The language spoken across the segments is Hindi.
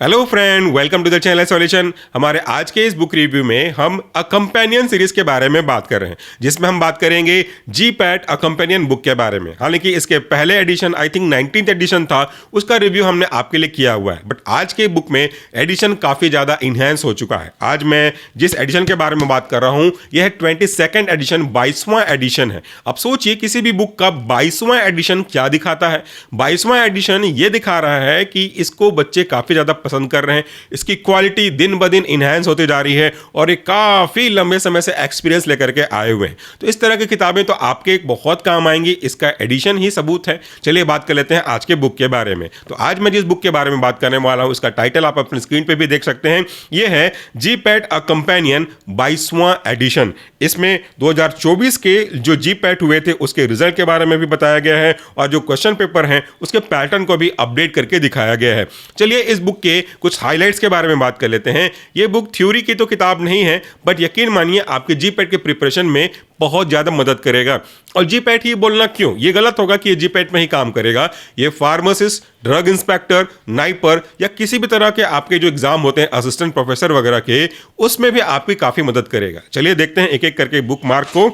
Hello friend, welcome to the channel solution. हमारे आज के इस बुक रिव्यू में हम अ कंपेनियन सीरीज के बारे में बात कर रहे हैं, जिसमें हम बात करेंगे जी पैट अ कंपेनियन बुक के बारे में। हालांकि इसके पहले addition, I think 19th addition था, उसका रिव्यू हमने आपके लिए किया हुआ है। बट आज के बुक में एडिशन काफ़ी ज़्यादा इन्हेंस हो चुका है। आज मैं जिस एडिशन के बारे में बात कर रहा हूँ, यह 22nd एडिशन, 22वां एडिशन है। अब सोचिए किसी भी बुक का 22वां एडिशन क्या दिखाता है। 22वां एडिशन ये दिखा रहा है कि इसको बच्चे काफ़ी ज़्यादा पसंद कर रहे हैं, इसकी क्वालिटी दिन ब दिन इनहैंस होती जा रही है और ये काफ़ी लंबे समय से एक्सपीरियंस लेकर के आए हुए हैं। तो इस तरह की किताबें तो आपके बहुत काम आएंगी, इसका एडिशन ही सबूत है। चलिए बात कर लेते हैं आज के बुक के बारे में। तो आज मैं जिस बुक के बारे में बात करने वाला हूं, इसका टाइटल आप अपनी स्क्रीन पे भी देख सकते हैं। यह है जी पैट अ कंपेनियन 22वां एडिशन। इसमें 2024 के जो जी पैट हुए थे उसके रिजल्ट के बारे में भी बताया गया है और जो क्वेश्चन पेपर हैं उसके पैटर्न को भी अपडेट करके दिखाया गया है। चलिए इस बुक के कुछ हाइलाइट्स के बारे में बात कर लेते हैं। ये बुक थ्योरी की तो किताब नहीं है, बट यकीन मानिए आपके जी पैट के प्रिपरेशन में बहुत ज़्यादा मदद करेगा। और जी पैट ही बोलना क्यों, ये गलत होगा कि ये जी पैट में ही काम करेगा। ये फार्मासिस्ट, ड्रग इंस्पेक्टर, नाइपर या किसी भी तरह के आपके जो एग्जाम होते हैं असिस्टेंट प्रोफेसर वगैरह के, उसमें भी आपकी काफ़ी मदद करेगा। चलिए देखते हैं एक एक करके बुक मार्क को।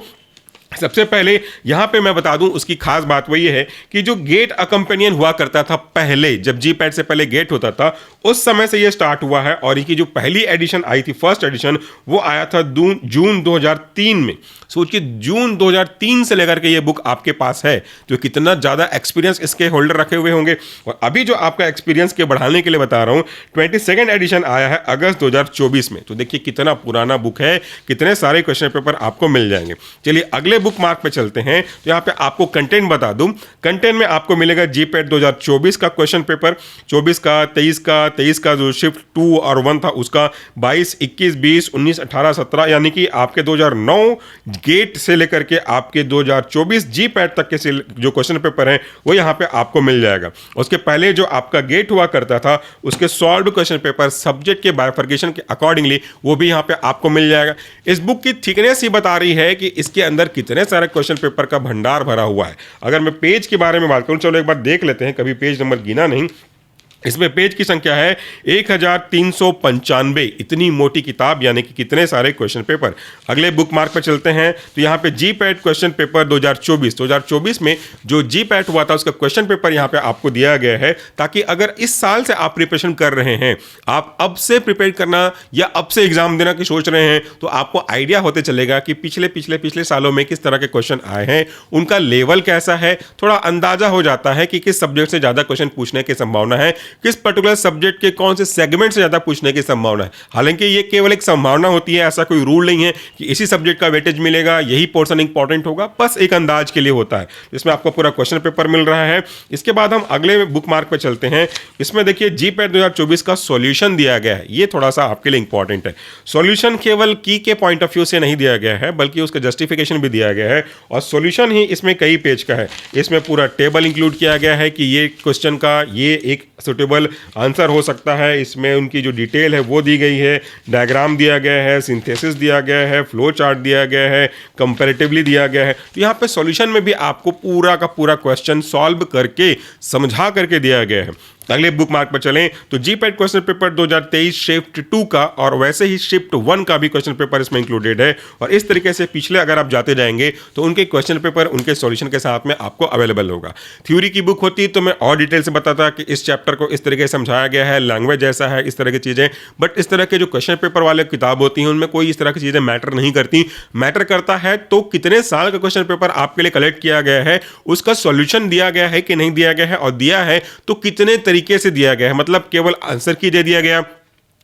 सबसे पहले यहाँ पे मैं बता दूं, उसकी खास बात वही है कि जो गेट अकम्पेनियन हुआ करता था पहले, जब जी पैट से पहले गेट होता था, उस समय से ये स्टार्ट हुआ है। और इनकी जो पहली एडिशन आई थी, फर्स्ट एडिशन, वो आया था जून 2003 में। सोचिए जून 2003 से लेकर के ये बुक आपके पास है, तो कितना ज़्यादा एक्सपीरियंस इसके होल्डर रखे हुए होंगे। और अभी जो आपका एक्सपीरियंस के बढ़ाने के लिए बता रहा हूँ, 22nd एडिशन आया है अगस्त 2024 में। तो देखिए कितना पुराना बुक है, कितने सारे क्वेश्चन पेपर आपको मिल जाएंगे। चलिए अगले बुक मार्क पे चलते हैं। तो यहाँ पे आपको कंटेंट बता दूं, कंटेंट में आपको मिलेगा जी पैट 2024 का क्वेश्चन पेपर, 24 का, 23 का जो शिफ्ट 2 और 1 था उसका, 22, 21, 20, 19, 18, 17, यानी कि आपके 2009 गेट से लेकर के आपके 2024 जी पैट तक के जो क्वेश्चन पेपर हैं वो यहाँ पे आपको मिल जाएगा। उसके पहले जो आपका गेट हुआ करता था उसके सॉल्व क्वेश्चन पेपर सब्जेक्ट के बाइफर्केशन के अकॉर्डिंगली वो भी यहाँ पे आपको मिल जाएगा। इस बुक की थिकनेस ही बता रही है कि इसके अंदर कितने सारे क्वेश्चन पेपर का भंडार भरा हुआ है। अगर मैं पेज के बारे में बात करूं, चलो एक बार देख लेते हैं, कभी पेज नंबर गिना नहीं। इसमें पेज की संख्या है 1395। इतनी मोटी किताब, यानी कि कितने सारे क्वेश्चन पेपर। अगले बुक मार्क पर चलते हैं। तो यहाँ पे जी पैट क्वेश्चन पेपर 2024 में जो जी पैट हुआ था उसका क्वेश्चन पेपर यहाँ पे आपको दिया गया है, ताकि अगर इस साल से आप प्रिपरेशन कर रहे हैं, आप अब से प्रिपेयर करना या अब से एग्जाम देना की सोच रहे हैं, तो आपको आइडिया होते चलेगा कि पिछले सालों में किस तरह के क्वेश्चन आए हैं, उनका लेवल कैसा है। थोड़ा अंदाजा हो जाता है कि किस सब्जेक्ट से ज़्यादा क्वेश्चन पूछने की संभावना है, किस पर्टिकुलर सब्जेक्ट के कौन से सेगमेंट से ज्यादा पूछने की संभावना है। हालांकि ये केवल एक संभावना होती है, ऐसा कोई रूल नहीं है कि इसी सब्जेक्ट का वेटेज मिलेगा, यही पोर्शन इंपॉर्टेंट होगा, बस एक अंदाज के लिए होता है। इसमें आपको पूरा क्वेश्चन पेपर मिल रहा है। इसके बाद हम अगले बुक मार्क पे चलते हैं। इसमें देखिए जी पैट 2024 का सॉल्यूशन दिया गया है। ये थोड़ा सा आपके लिए इंपॉर्टेंट है। सॉल्यूशन केवल की के पॉइंट ऑफ व्यू से नहीं दिया गया है, बल्कि उसका जस्टिफिकेशन भी दिया गया है। और सॉल्यूशन ही इसमें कई पेज का है। इसमें पूरा टेबल इंक्लूड किया गया है कि ये क्वेश्चन का ये एक सुटेबल आंसर हो सकता है। इसमें उनकी जो डिटेल है वो दी गई है, डायग्राम दिया गया है, सिंथेसिस दिया गया है, फ्लो चार्ट दिया गया है, कंपैरेटिवली दिया गया है। तो यहाँ पे सॉल्यूशन में भी आपको पूरा का पूरा क्वेश्चन सॉल्व करके समझा करके दिया गया है। अगले बुक मार्क पर चलें तो जी पैट क्वेश्चन पेपर 2023 शिफ्ट 2 का और वैसे ही शिफ्ट 1 का भी क्वेश्चन पेपर इसमें इंक्लूडेड है। और इस तरीके से पिछले अगर आप जाते जाएंगे तो उनके क्वेश्चन पेपर उनके सॉल्यूशन के साथ में आपको अवेलेबल होगा। थ्योरी की बुक होती तो मैं और डिटेल से बताता कि इस चैप्टर को इस तरीके से समझाया गया है, लैंग्वेज ऐसा है, इस तरह की चीज़ें। बट इस तरह के जो क्वेश्चन पेपर वाले किताब होती हैं उनमें कोई इस तरह की चीज़ें मैटर नहीं करती। मैटर करता है तो कितने साल का क्वेश्चन पेपर आपके लिए कलेक्ट किया गया है, उसका सॉल्यूशन दिया गया है कि नहीं दिया गया है, और दिया है तो कितने तरीके से दिया गया है। मतलब केवल आंसर की दे दिया गया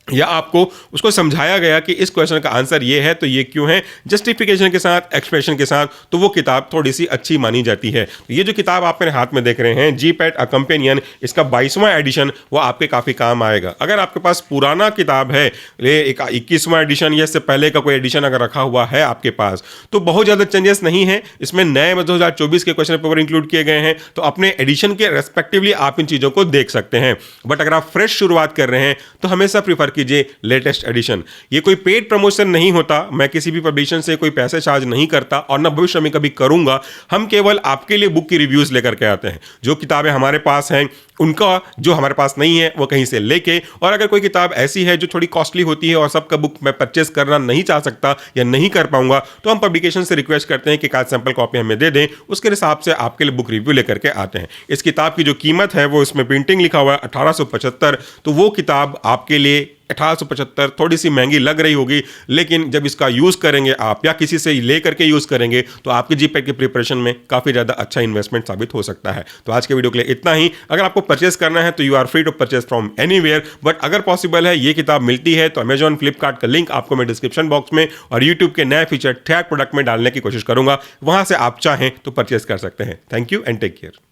या आपको उसको समझाया गया कि इस क्वेश्चन का आंसर ये है तो ये क्यों है, जस्टिफिकेशन के साथ, एक्सप्रेशन के साथ, तो वो किताब थोड़ी सी अच्छी मानी जाती है। तो ये जो किताब आप मेरे हाथ में देख रहे हैं, जी पैट अ कंपेनियन, इसका 22वां एडिशन, वो आपके काफ़ी काम आएगा। अगर आपके पास पुराना किताब है, एक 21वां एडिशन या इससे पहले का कोई एडिशन अगर रखा हुआ है आपके पास, तो बहुत ज़्यादा चेंजेस नहीं है। इसमें नए 2024 के क्वेश्चन पेपर इंक्लूड किए गए हैं, तो अपने एडिशन के रेस्पेक्टिवली आप इन चीज़ों को देख सकते हैं। बट अगर आप फ्रेश शुरुआत कर रहे हैं तो हमेशा प्रीफर कीजिए लेटेस्ट एडिशन। ये कोई पेड प्रमोशन नहीं होता, मैं किसी भी पब्लिशर से कोई पैसे चार्ज नहीं करता और ना भविष्य में कभी करूंगा। हम केवल आपके लिए बुक की रिव्यूज लेकर के आते हैं। जो किताबें हमारे पास हैं उनका जो हमारे पास नहीं है वो कहीं से लेके, और अगर कोई किताब ऐसी है जो थोड़ी कॉस्टली होती है और सबका बुक मैं परचेस करना नहीं चाह सकता या नहीं कर पाऊंगा, तो हम पब्लिकेशन से रिक्वेस्ट करते हैं कि एक सैंपल कॉपी हमें दे दें, उसके हिसाब से आपके लिए बुक रिव्यू लेकर के आते हैं। इस किताब की जो कीमत है वो इसमें प्रिंटिंग लिखा हुआ है 1875, तो वो किताब आपके लिए 1875 थोड़ी सी महंगी लग रही होगी, लेकिन जब इसका यूज़ करेंगे आप या किसी से ले करके यूज़ करेंगे तो आपके जीपैट की प्रिपरेशन में काफ़ी ज़्यादा अच्छा इन्वेस्टमेंट साबित हो सकता है। तो आज के वीडियो के लिए इतना ही। अगर आपको परचेस करना है तो you are free to purchase from anywhere, but अगर पॉसिबल है ये किताब मिलती है तो अमेजॉन, फ्लिपकार्ट का लिंक आपको मैं डिस्क्रिप्शन बॉक्स में और यूट्यूब के नए फीचर टैग प्रोडक्ट में डालने की कोशिश करूंगा, वहां से आप चाहें तो परचेस कर सकते हैं। Thank you and take care.